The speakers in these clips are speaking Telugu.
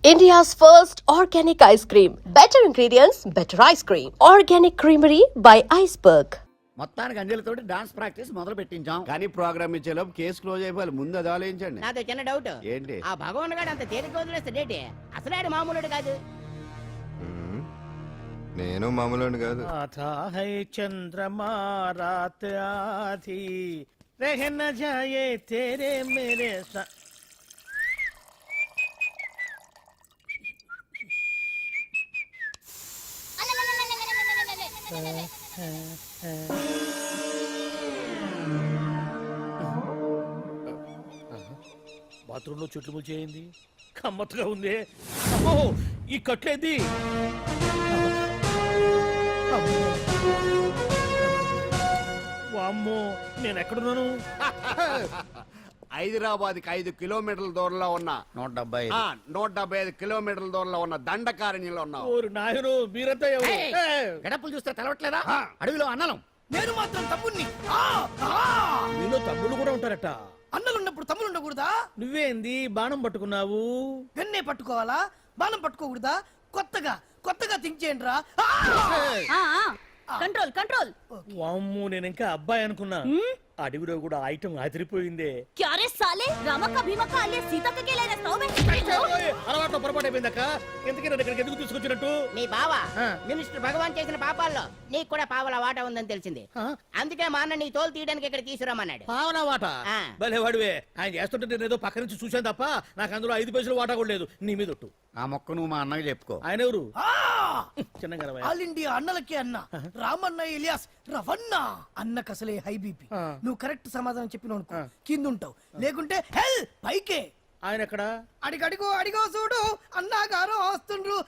India's first organic ice cream. Better ingredients, better ice cream. Organic Creamery by Iceberg. మొత్తానికి అంజలితోటి డాన్స్ ప్రాక్టీస్ మొదలు పెట్టించాం. కానీ ప్రోగ్రామ్ ఇచ్చేలోపు కేసు క్లోజ్ అయిపోవాలి. ముందు అది ఆలోచించండి. నాతో చిన్న డౌట్. ఏంటి? ఆ భగవాన్ గారు అంత తేలిక వదిలేస్తాడేంటి? అసలు ఆడు మామూలుడు కాదు. నేను మామూలు కాదు. చంద్రమా రాత్ ఆధీ రహ న జాయే తేరే మేరే బాత్రూంలో చుట్లు ముచ్చేయింది. కమ్మత్తుగా ఉంది. అమ్మో ఈ కట్లేది. వామ్మో నేను ఎక్కడున్నాను? హైదరాబాద్కి 5 కిలోమీటర్ల దూరంలో ఉన్న 175 కిలోమీటర్ల దూరంలో ఉన్న దండకారణ్యంలో ఉన్నావు. ఓరు నాయను మీరంతా ఎవరు? గడపలు చూస్తే తెలవట్లేదా? అడవిలో అన్నలం. నేను మాత్రం తమ్ముణ్ణి. మీలో తమ్ముళ్ళు కూడా ఉంటారట. అన్నలున్నప్పుడు తమ్ముడు ఉండకూడదా? నువ్వేంది బాణం పట్టుకున్నావు? గన్నే పట్టుకోవాలా? బాణం పట్టుకోకూడదా? కొత్తగా థింక్ చేయండి రా. Control control. వామ్మో నేను ఇంకా అబ్బాయి అనుకున్నా. అడవిలో కూడా ఐటమ్ అదిరిపోయిందే. క్యారే సాలే రామక్క భీమక్క అల్లే సీతక్క కేలేన స్టవ్ అలవాటు పొరపాటు అయిపోయిందక్క. ఎందుకని నన్ను ఇక్కడికి ఎందుకు తీసుకొచ్చినట్టు? మీ బావ మినిస్టర్ భగవాన్ చేసిన పాపాల్లో నీకు కూడా పావల వాటా ఉందని తెలిసింది. అందుకే మా అన్న నీ తోలు తీయడానికి ఇక్కడ తీసుకురామన్నాడు. పావలా వాట? భలే వాడివే. ఆయన చేస్తుంటే నేను ఏదో పక్క నుంచి చూశాను తప్ప నాకు అందులో 5 పైసలు వాటా కూడా లేదు. నీ మీద ఒట్టు. ఆ మొక్క నువ్వు మా అన్నకి చెప్పుకో. ఆయన ఎవరు? చిన్నగా ఆల్ ఇండియా అన్నలకే అన్న రామన్న ఇలియాస్ రవన్న. అన్నకు అసలే హై బీపీ. నువ్వు కరెక్ట్ సమాధానం చెప్పిన కింద ఉంటావు, లేకుంటే హెల్ పైకే. ఆయన ఎక్కడ? అడిగో చూడు అన్నగారు వస్తుండ్రు.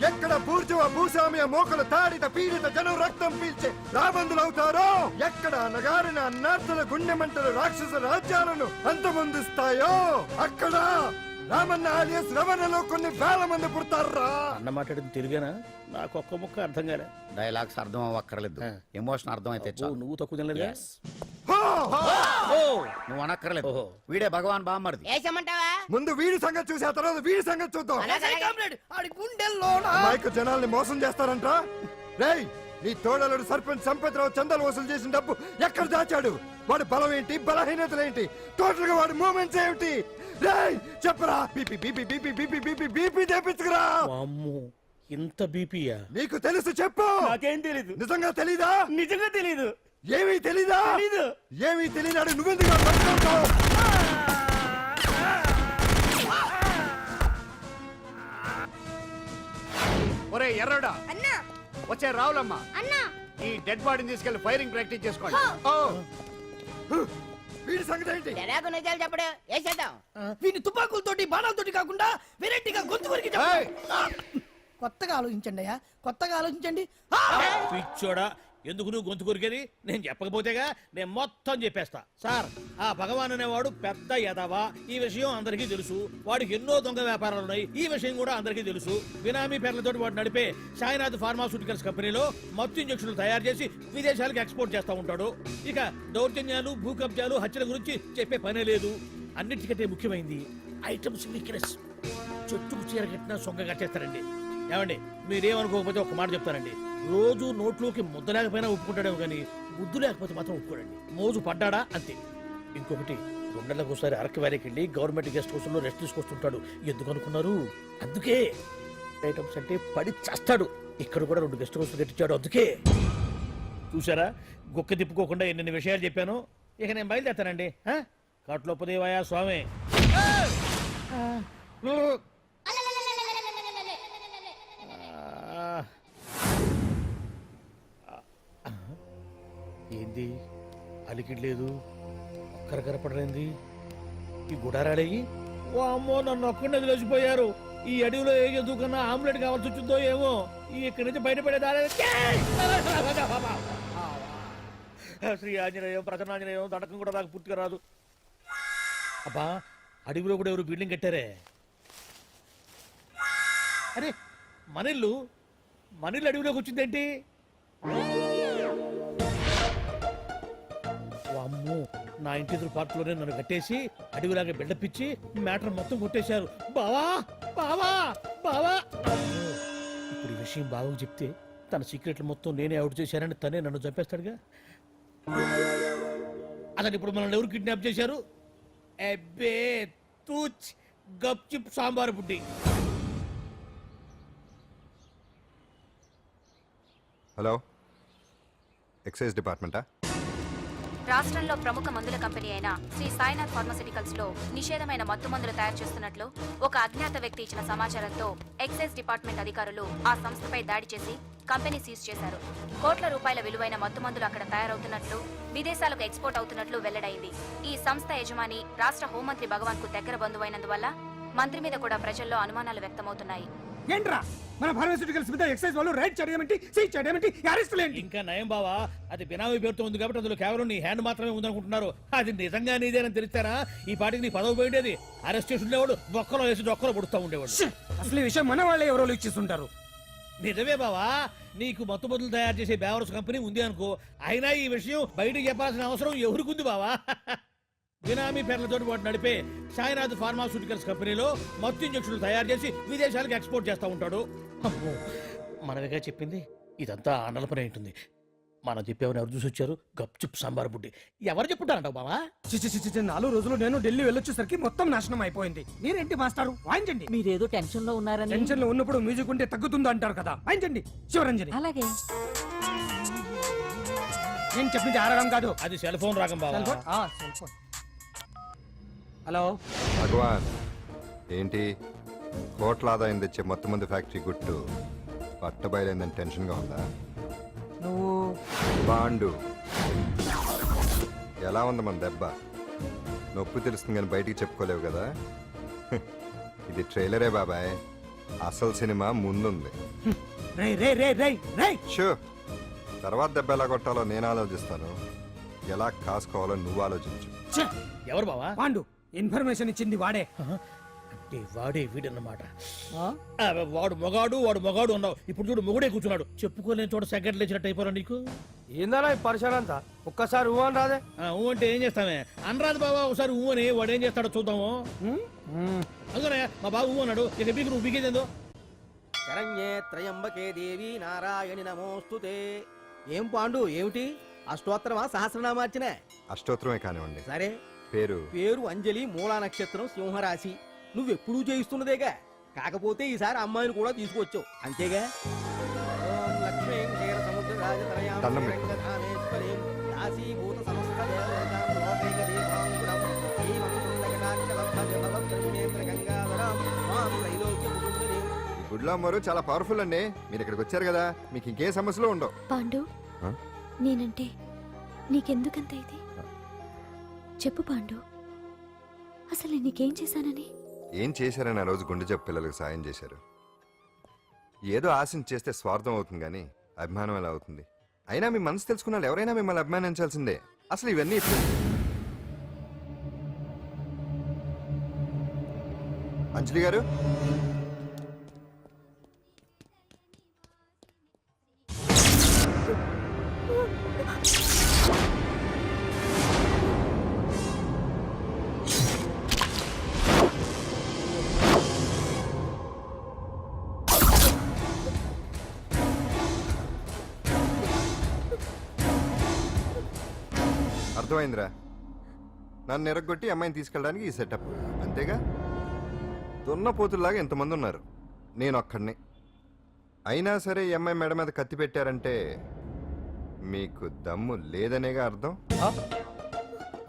ఎక్కడ బూర్జువ భూస్వామ్య మోకలు తాడిత పీడిత జనం రక్తం పీల్చే రాబందులవుతారో, ఎక్కడ నగారిన అన్నార్థుల గుండె మంటలు రాక్షస రాజ్యాలను అంతమొందిస్తాయో, అక్కడ రామన్న ఆలియస్ రవణలో కొన్ని వేల మంది పుడతారా. అన్న మాట్లాడింది తెలుగేనా? నాకు ఒక్క ముక్క అర్థం కాలే. డైలాగ్స్ అర్థం అవ్వక్కర్లేదు, ఎమోషన్ అర్థం అయితే నువ్వు తక్కువ తినలేదా? నువ్వు అనక్కర్లేదు. వీడే భగవాన్ బామ్మర్ది. వేసమంటావా? ముందు వీడి సంగతి చూసి ఆ తర్వాత వీడి సంగతి చూద్దాం. ఆడి గుండెల్లో మైకు జనాల్ని మోసం చేస్తారంట. రేయ్, నీ తోడలుడు సర్పంచ్ సంపత్రావు చందాలు వసూలు చేసిన డబ్బు ఎక్కడ దాచాడు? వాడి బలం ఏంటి, బలహీనతలు ఏంటి, టోటల్ గా వాడి మూమెంట్స్ ఏమిటి? రేయ్ చెప్పరా. BP BP BP BP BP BP తెప్పించుకురా. ఇంత బీపీయా? నీకు తెలుసు చెప్పు. నాకేం తెలీదు. నిజంగా తెలీదా? నిజంగా తెలీదు. ఏమీ తెలీదా? ఏమీ తెలియనాడు నువ్వెందుకు పట్టుకుంటావు? ఒరే ఎర్రడా, వచ్చే రావులమ్మ, ఈ డెడ్ బాడీని తీసుకెళ్లి ఫైరింగ్ ప్రాక్టీస్ చేసుకోండి. వీడి సంగతి ఏంటి? ఎలాగో నిజాలు చెప్పడు. వేసేద్దాం. వీని తుపాకులతోటి బాణాలతోటి కాకుండా వెరైటీగా గొంతు వరకు కొత్తగా ఆలోచించండి అయ్యా, కొత్తగా ఆలోచించండి. పిచ్చోడా, ఎందుకు నువ్వు గొంతు కొరికేది? నేను చెప్పకపోతేగా నేను మొత్తం చెప్పేస్తా. సార్, ఆ భగవాన్ అనేవాడు పెద్ద యదవా. ఈ విషయం అందరికీ తెలుసు. వాడికి ఎన్నో దొంగ వ్యాపారాలు ఉన్నాయి. ఈ విషయం కూడా అందరికీ తెలుసు. బినామీ పేర్లతో వాడు నడిపే సాయినాథ్ ఫార్మాస్యూటికల్స్ కంపెనీలో మత్తు ఇంజక్షన్లు తయారు చేసి విదేశాలకు ఎక్స్పోర్ట్ చేస్తా ఉంటాడు. ఇక దౌర్జన్యాలు, భూ కబ్జాలు, హత్యల గురించి చెప్పే పనే లేదు. అన్నిటికంటే ముఖ్యమైంది ఐటమ్స్ వీక్నెస్. చెట్టుకు చీర కట్టినా సొంగ కట్టేస్తారండి. ఏమండి, మీరేమనుకోకపోతే ఒక మాట చెప్తారండి. రోజు నోట్లోకి ముద్ద లేకపోయినా ఒప్పుకుంటాడేమో కానీ బుద్ధు లేకపోతే మాత్రం ఒప్పుకోడండి. మోజు పడ్డాడా అంతే. ఇంకొకటి, 2 నెలలకు ఒకసారి అరకు వ్యాలీకి వెళ్ళి గవర్నమెంట్ గెస్ట్ హౌస్ లో రెస్ట్ తీసుకొస్తుంటాడు. ఎందుకు అనుకున్నారు? అందుకే. ఐటమ్స్ అంటే పడి చేస్తాడు. ఇక్కడ కూడా 2 గెస్ట్ హౌస్ కట్టించాడు. అందుకే. చూసారా, గుక్క తిప్పుకోకుండా ఎన్ని విషయాలు చెప్పాను. ఇక నేను బయలుదేరుతానండి. కాట్లోపదేవాయా స్వామి. ఏంది అలికిడ్లేదు, ఒక్కరు కనపడలేంది? ఈ గుడారాడయ్యి ఓ అమ్మో నన్ను ఒక్కడిని వదిలేసిపోయారు. ఈ అడవిలో ఏ ఎదుగుకన్నా ఆమ్లెట్ కావాల్సి వచ్చిందో ఏమో. ఇక్కడి నుంచి బయటపడేదా? శ్రీ ఆంజనేయం ప్రసన్నాంజనేయం దడకం కూడా నాకు పూర్తిగా రాదు. అబ్బా, అడవిలో కూడా ఎవరు బిల్డింగ్ కట్టారే. అరే, మనిల్లు అడవిలోకి వచ్చిందేంటి? వామ్మో, అమ్మో, నా ఇంటి ఎదురు పార్కులోనే నన్ను కట్టేసి అడవిలాగా బిల్డప్ ఇచ్చి మ్యాటర్ మొత్తం కొట్టేశారు. బావా బావా బావా అమ్మో, ఇప్పుడు ఈ విషయం బావకు చెప్తే తన సీక్రెట్లు మొత్తం నేనే అవుట్ చేశానని తనే నన్ను చంపేస్తాడుగా. అతను ఇప్పుడు మనల్ని ఎవరు కిడ్నాప్ చేశారు? అబ్బే తూచ్ గప్ చిప్ సాంబార్ బుడ్డి. హలో, ఎక్సైజ్ డిపార్ట్మెంటా? రాష్ట్రంలో ప్రముఖ మందుల కంపెనీ అయిన శ్రీ సాయినాథ్ ఫార్మాస్యూటికల్స్ లో నిషేధమైన మత్తు మందులు తయారు చేస్తున్నట్లు ఒక అజ్ఞాత వ్యక్తి ఇచ్చిన సమాచారంతో ఎక్సైజ్ డిపార్ట్మెంట్ అధికారులు ఆ సంస్థపై దాడి చేసి కంపెనీ సీజ్ చేశారు. కోట్ల రూపాయల విలువైన మత్తు మందులు అక్కడ తయారవుతున్నట్లు, విదేశాలకు ఎక్స్పోర్ట్ అవుతున్నట్లు వెల్లడైంది. ఈ సంస్థ యజమాని రాష్ట్ర హోంమంత్రి భగవాన్ కు దగ్గర బంధువైనందువల్ల మంత్రి మీద కూడా ప్రజల్లో అనుమానాలు వ్యక్తమవుతున్నాయి. ఏంట్రా మన ఫార్మాస్యూటికల్స్ మీద ఎక్సైజ్ వాళ్ళు రైడ్ చేయడమేంటి, సీజ్ చేయడమేంటి, అరెస్టులు ఏంటి? ఇంకా నయం బావా, అది బినామీ పేరుతో ఉంది కాబట్టి అందులో కేవలం నీ హ్యాండ్ మాత్రమే ఉందనుకుంటున్నారు. అది నిజంగా నీదేనని తెలిస్తారా ఈ పాటికి నీ పదవి పోయిండేది. అరెస్ట్ చేసి ఉండేవాడు, బొక్కలో వేసి డొక్కలో పుడుతూ ఉండేవాడు. అసలు ఈ విషయం మన వాళ్ళే ఎవరో ఇచ్చిస్తుంటారు. నిజమే బావా, నీకు మత్తు మందులు తయారు చేసే బేవర్స్ కంపెనీ ఉంది అనుకో, అయినా ఈ విషయం బయటకు చెప్పాల్సిన అవసరం ఎవరికుంది బావా? బినామీ పేర్లతో వాటి నడిపే సాయినాథ్ ఫార్మాస్యూటికల్స్ కంపెనీలో మత్తు ఇంజక్షన్లు తయారు చేసి విదేశాలకు ఎక్స్పోర్ట్ చేస్తూ ఉంటాడు. అమ్మో, మనవిగా చెప్పింది ఇదంతా ఆండల పని ఉంటుంది. మనం చెప్పేవని ఎవరు చూసి వచ్చారు? గప్చుప్ సాంబార్ బుడ్డి. ఎవరు చెప్పుంటారంటావు బావా? చిచి 4 రోజులు నేను ఢిల్లీ వెళ్ళొచ్చేసరికి మొత్తం నాశనం అయిపోయింది. మీరేంటి మాస్టారు, వాయించండి. మీరేదో టెన్షన్ లో ఉన్నారని. టెన్షన్ లో ఉన్నప్పుడు మ్యూజిక్ ఉంటే తగ్గుతుందో అంటారు కదా, వాయించండి శివరంజని. అలాగే. నేను చెప్పింది ఆరడం కాదు. అది సెల్ ఫోన్ రాగం బావా. Cell phone? Cell phone. Hello Bhagavan, ఏంటి కోట్ల ఆదాయం తెచ్చే మొత్తం మంది ఫ్యాక్టరీ గుట్టు పట్టబయలైందని టెన్షన్గా ఉందా? నువ్వు బాండు, ఎలా ఉంది మన దెబ్బ? నొప్పి తెలుస్తుంది కానీ బయటికి చెప్పుకోలేవు కదా. ఇది ట్రైలరే బాబాయ్, అసలు సినిమా ముందుంది. రే రే రే రే రే షో, తర్వాత దెబ్బ ఎలా కొట్టాలో నేను ఆలోచిస్తాను, ఎలా కాసుకోవాలో నువ్వు ఆలోచించు. ఛే! ఎవరు బావా? పాండు ఇన్ఫర్మేషన్ ఇచ్చింది వాడే. అంటే వాడే వీడన్నమాట. వాడు మొగాడు అన్నావు, ఇప్పుడు చూడు మొగుడే కూర్చున్నాడు. చెప్పుకోలేని చోట సెకండ్ లేచినట్టు అయిపోరా నీకు. ఏందన్నా ఈ పరిశాన్ అంతా? ఒక్కసారి ఊహన్ రాదే? ఊ అంటే ఏం చేస్తామే? అనరాదు బాబా, ఒకసారి ఊ అని వాడు ఏం చేస్తాడో చూద్దాము. అందుకనే మా బాబు ఊ అన్నాడు, ఇక బీకి నువ్వు బీకేదేందో. శరణ్యే త్రయంబకే దేవి నారాయణి నమోస్తుతే. ఏం పాండు, ఏమిటి అష్టోత్తరమా సహస్రనామార్చన? అష్టోత్తరమే కానివ్వండి. సరే, పేరు అంజలి, మూలా నక్షత్రం, సింహరాశి. నువ్వెప్పుడూ చేయిస్తున్నదేగా, కాకపోతే ఈసారి అమ్మాయిని కూడా తీసుకొచ్చావు అంతేగా. ఓం లక్ష్మీం క్షీరసముద్రరాజతనయాం దండం పెట్టు. శ్రీరంగధామేశ్వరీం దాసీభూత సమస్త దేవతాం లోకైక దీపాంకురం శ్రీమంతులగనాక్షలబ్ధజలబ్ధేంద్రగంగాధరాం మాం త్రైలోక్య కుటుంబినీం. ఈ గుడ్లో అమ్మరు చాలా పవర్ఫుల్ అండి. మీరు ఇక్కడికి వచ్చారు కదా, మీకు ఇంకే సమస్యలు ఉండవు. పాండు, ఆ? నేనంటే నీకెందుకంత ఇది? చెప్పు పాండు, అసలు నేను నీకేం చేశానని? ఏం చేశారని ఆ రోజు గుండె జబ్బు పిల్లలకు సాయం చేశారు. ఏదో ఆశించి చేస్తే స్వార్థం అవుతుంది కానీ అభిమానం ఎలా అవుతుంది? అయినా మీ మనసు తెలుసుకున్న వాళ్ళు ఎవరైనా మిమ్మల్ని అభిమానించాల్సిందే. అసలు ఇవన్నీ ఇప్పుడు అంజలి గారు, అర్థమైందిరా. నన్ను ఎరగొట్టి అమ్మాయిని తీసుకెళ్ళడానికి ఈ సెటప్ అంతేగా. దున్నపోతుల్లాగా ఎంతమంది ఉన్నారు, నేను ఒక్కడిని. అయినా సరే ఈ అమ్మాయి మెడ మీద కత్తి పెట్టారంటే మీకు దమ్ము లేదనేగా అర్థం.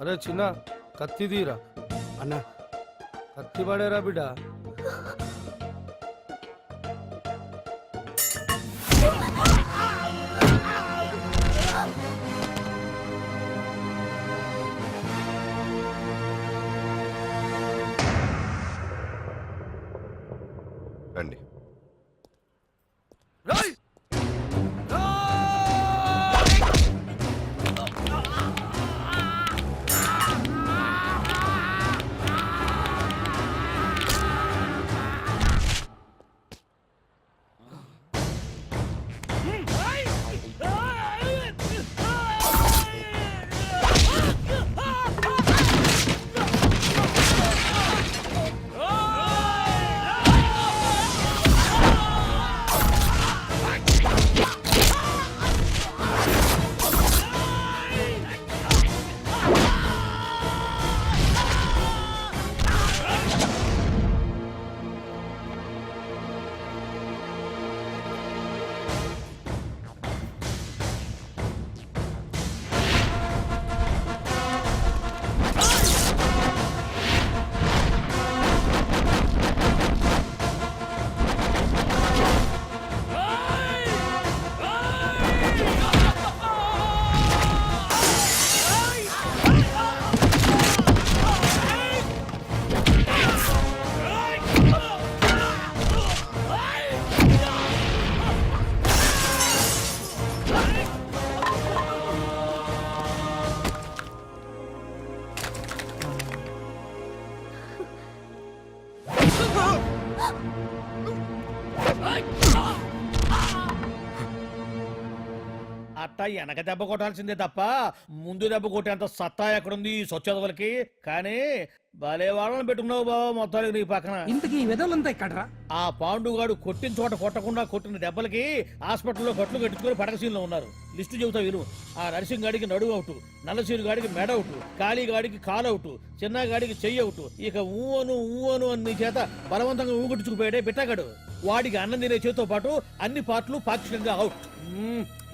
అరే చిన్న కత్తి తీరా అన్న, కత్తి పడేరా బిడ్డ. రండి. అట్టా వెనక దెబ్బ కొట్టాల్సిందే తప్ప ముందు దెబ్బ కొట్టేంత సత్తా ఎక్కడుంది ఈ సొచ్చదవలకి. కానీ భలే వాళ్ళని పెట్టుకున్నావు బాబా మొత్తానికి నీ పక్కన. ఇంతకీ ఈ విధవులంతా ఇక్కడరా? ఆ పాండుగాడు కొట్టిన చోట కొట్టకుండా కొట్టిన దెబ్బలకి హాస్పిటల్లో కట్లు కట్టుకుని పడకసీన్లో ఉన్నారు. లిస్టు చెబుతా విను. ఆ నర్సింగ్ గాడికి నడువు అవుట్, నల్లసీను గాడికి మెడ అవుట్, కాళీ గాడికి కాలు అవుట్, చిన్న గాడికి చెయ్యి అవుట్. ఇక ఊవను అని నీ చేత బలవంతంగా ఊగొట్టుకుపోయాడే బిట్టగాడు. వాడికి అన్నం తినే చేతితో పాటు అన్ని పార్ట్లు పాక్షికంగా అవుట్.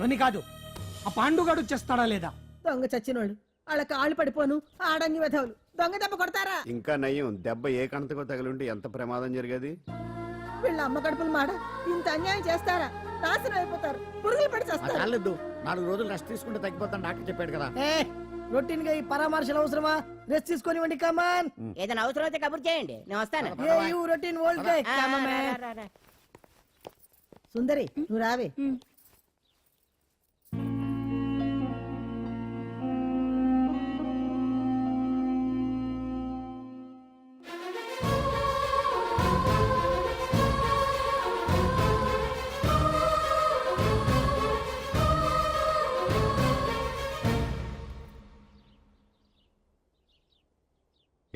అని కాదు, ఆ పాండుగాడు వచ్చేస్తాడా లేదా? దొంగ చచ్చినోళ్ళు వాళ్ళ కాళ్ళు పడిపోను ఆడంగి వెధవులు దొంగ దెబ్బ కొడతారా? ఇంకా నయ్యం, దెబ్బ ఏ కణతకో తగిలింటే ఎంత ప్రమాదం జరిగేది. వీళ్ళ అమ్మ కడుపులు మాడ ఇంత అన్యాయం చేస్తారా? నాశనం అయిపోతారు, పురుగులు పడి చేస్తారు. చాలేదు, 4 రోజులు రెస్ట్ తీసుకుంటే తగ్గిపోతాను డాక్టర్ చెప్పాడు కదా. రొటీన్ గా ఈ పరామర్శలు అవసరమా? రెస్ట్ తీసుకొని వండి కమాన్. ఏదైనా అవసరం అయితే కబుర్ చేయండి, నేను వస్తాను. రొటీన్ ఓల్డ్ డే సుందరి నువ్వు రావే.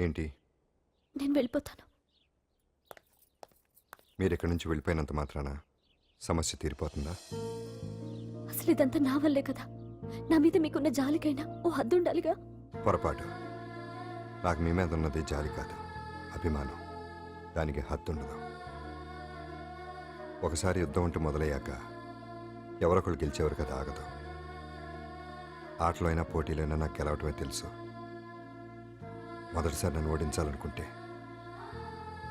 ఏంటి నేను వెళ్ళిపోతాను. మీరు ఇక్కడి నుంచి వెళ్ళిపోయినంత మాత్రాన సమస్య తీరిపోతుందా? అసలు ఇదంతా నా వల్లే కదా. నా మీద మీకున్న జాలికైనా ఓ హద్దు ఉండాలిగా. పొరపాటు. నాకు మీ మీద ఉన్నది జాలి కాదు, అభిమానం. దానికి హద్దుండదు. ఒకసారి యుద్ధం అంటూ మొదలయ్యాక ఎవరొకళ్ళు గెలిచేవారు కదా, ఆగదు. ఆటలో అయినా పోటీలైనా నాకు గెలవటమే తెలుసు. మొదటిసారి నన్ను ఓడించాలనుకుంటే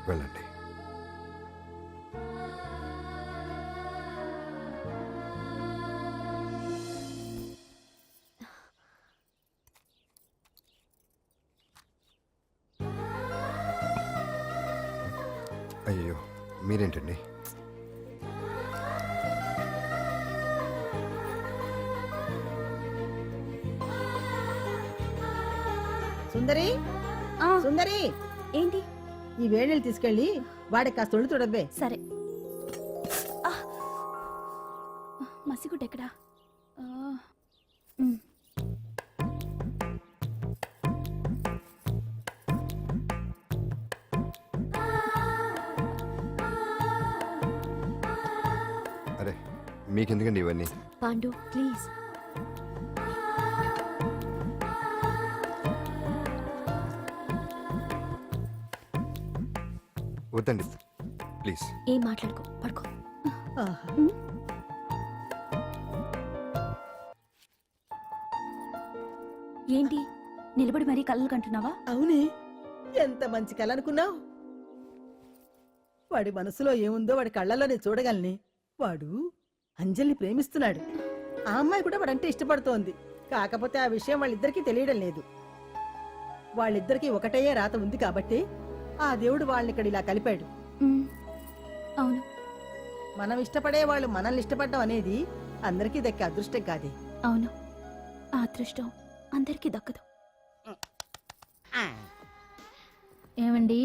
వెళ్ళండి. అయ్యో మీరేంటండి? సుందరి సుందరి, ఏంటి? ఈ వేణీళ్ళు తీసుకెళ్ళి వాడికి కాస్త ఒళ్ళు తొడబ్బే. సరే. మసిగుడ్డ ఎక్కడా? అరే మీకెందుకండి ఇవన్నీ? పాండు ప్లీజ్. వద్దండి ప్లీజ్. ఏం మాట్లాడుకో, పడుకో. ఏంటి నిలబడి మరీ కళ్ళు కంటున్నావా? అవునే, ఎంత మంచి కళ అనుకున్నావు. వాడి మనసులో ఏముందో వాడి కళ్ళల్లో నేను చూడగలని. వాడు అంజలిని ప్రేమిస్తున్నాడు. ఆ అమ్మాయి కూడా వాడంటే ఇష్టపడుతోంది. కాకపోతే ఆ విషయం వాళ్ళిద్దరికీ తెలియడం లేదు. వాళ్ళిద్దరికీ ఒకటయ్యే రాత ఉంది కాబట్టి ఆ దేవుడు వాళ్ళని ఇక్కడ ఇలా కలిపాడు. అవును. మనం ఇష్టపడే వాళ్ళు మనల్ని ఇష్టపడడం అనేది అందరికీ దక్కే అదృష్టం కాదే. అవును, ఆ అదృష్టం అందరికీ దక్కదు. ఏమండి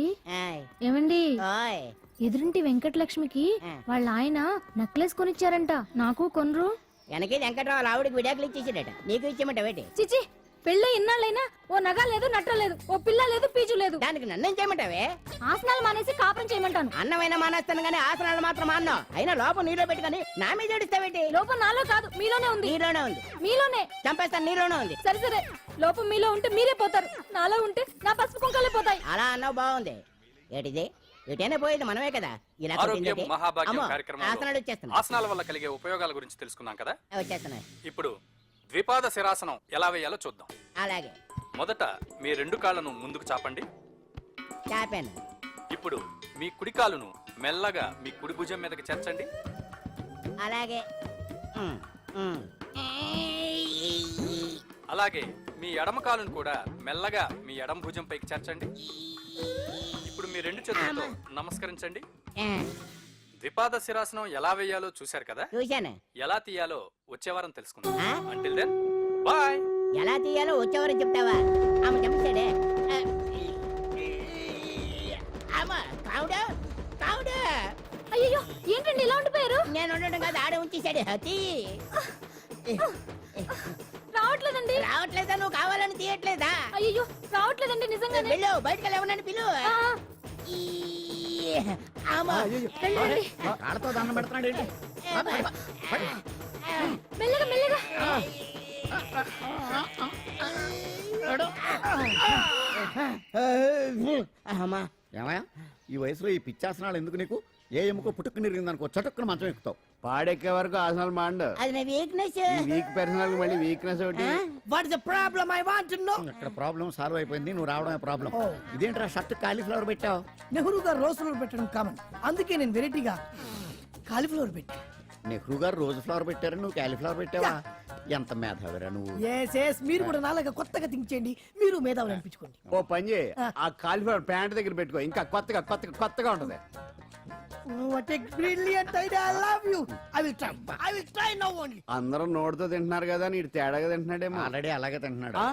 ఏమండి ఎదురింటి వెంకటలక్ష్మికి వాళ్ళ ఆయన నెక్లెస్ కొనిచ్చారంట, నాకు కొనరు. వెనకే వెంకట్రావు ఆవిడకి విడాకులు ఇచ్చేసాడట, నీకు ఇచ్చేమంటావేటి? చిచి, పెళ్ళి ఇన్నాళ్ళైనా ఓ నగ లేదు, నట్ట లేదు, ఓ పిల్ల లేదు, పీచు లేదు. దానికి నన్నేం చేయమంటావే? ఆసనాలు మానేసి కాపురం చేయమంటాను. అన్నమైనా మానేస్తాను గానీ ఆసనాలు మాత్రం మాన్నావు. అయినా లోపం నీలో పెట్టుకొని నా మీద ఏడుస్తావేటి? లోపం నాలో కాదు, మీలోనే ఉంది. నీలోనే ఉంది. మీలోనే చంపేస్తాను, నీలోనే ఉంది. సరే సరే, లోపం మీలో ఉంటే మీరే పోతారు, నాలో ఉంటే నా పసుపు కుంకాలే పోతాయి. అలా అన్నావు, బాగుంది. ఏటిది? ఎటైనా పోయేది మనమే కదా. ఇలా ఆరోగ్యం మహాభాగ్యం అమ్మో, కార్యక్రమంలో ఆసనాలు వచ్చేస్తున్నాయి. ఆసనాల వల్ల కలిగే ఉపయోగాల గురించి తెలుసుకున్నాం కదా. వచ్చేస్తున్నాయి. ఇప్పుడు ద్విపాద శిరాసనం ఎలా వేయాలో చూద్దాం. అలాగే. మొదట మీ 2 కాళ్ళను ముందుకు చాపండి. చాపాను. ఇప్పుడు మీ కుడి కాలును మెల్లగా మీ కుడి భుజం మీదకి చేర్చండి. అలాగే. అలాగే మీ ఎడమ కాలును కూడా మెల్లగా మీ ఎడమ భుజం పైకి చేర్చండి. ఇప్పుడు మీ 2 చేతులతో నమస్కరించండి. ద్విపాద శిరాసనం ఎలా వేయాలో చూశారు కదా. చూశాను. ఎలా తీయాలో వచ్చే వారం తెలుసుకుందాం. Until then bye. ఎలా తీయాలో వచ్చేవారు చెప్తావా? ఆమె చెప్పాడే. కావుడు కావుడు అయ్యో ఏంటండి ఇలా ఉండిపోయారు? నేను ఉండడం కాదు, ఆడే ఉంచేసాడు. హతి రావట్లేదండి. రావట్లేదా? నువ్వు కావాలని తీయట్లేదా? అయ్యో రావట్లేదండి నిజంగానే. వెళ్ళు, బయటకు వెళ్ళవనండి, పిలు. ఆ, ఈ, ఆమా. వెళ్ళండి. కాళ్ళతో దండం పెడుతున్నాడు ఏంటి? మెల్లగా మెల్లగా. ఆమా. ఏమయ్యా ఈ వయసులో ఈ పిచ్చాసనాలు ఎందుకు నీకు? ఏ ఎముకో పుట్టుకు నిరిగిందనుకో చటుక్కున మంచం ఎక్కుతావు. పాడెక్కే వరకు ఆసనాలు మాండు. అది నా వీక్నెస్. వీక్ పర్సనల్ మళ్ళీ వీక్నెస్ ఒకటి. What is the problem I want to know. ఇక్కడ ప్రాబ్లం సాల్వ్ అయిపోయింది, నువ్వు రావడమే ప్రాబ్లం. ఇదేంట్రా షర్ట్ కాలీఫ్లవర్ పెట్టావు? నెహ్రూ గారు రోజ్ ఫ్లవర్ పెట్టడం కామన్, అందుకే నేను వెరైటీగా కాలీఫ్లవర్ పెట్టా. నెహ్రూ గారు రోజు ఫ్లవర్ పెట్టారు, నువ్వు కాలీఫ్లవర్ పెట్టావా? ఎంత మేధావిరా నువ్వు. ఎస్ మీరు కూడా నాలాగా కొత్తగా థింక్ చేయండి, మీరు మేధావులు అనిపించుకోండి. ఓ పని చేయి, ఆ కాలిఫ్లవర్ ప్యాంట్ దగ్గర పెట్టుకో, ఇంకా కొత్తగా ఉంటది. What a brilliant idea, I love you. I will try now only. అందరూ నోటితో తింటున్నారు కదా, నీడు తేడాగా తింటున్నాడేమో. ఆల్రెడీ అలాగే తింటున్నాడు. ఆ?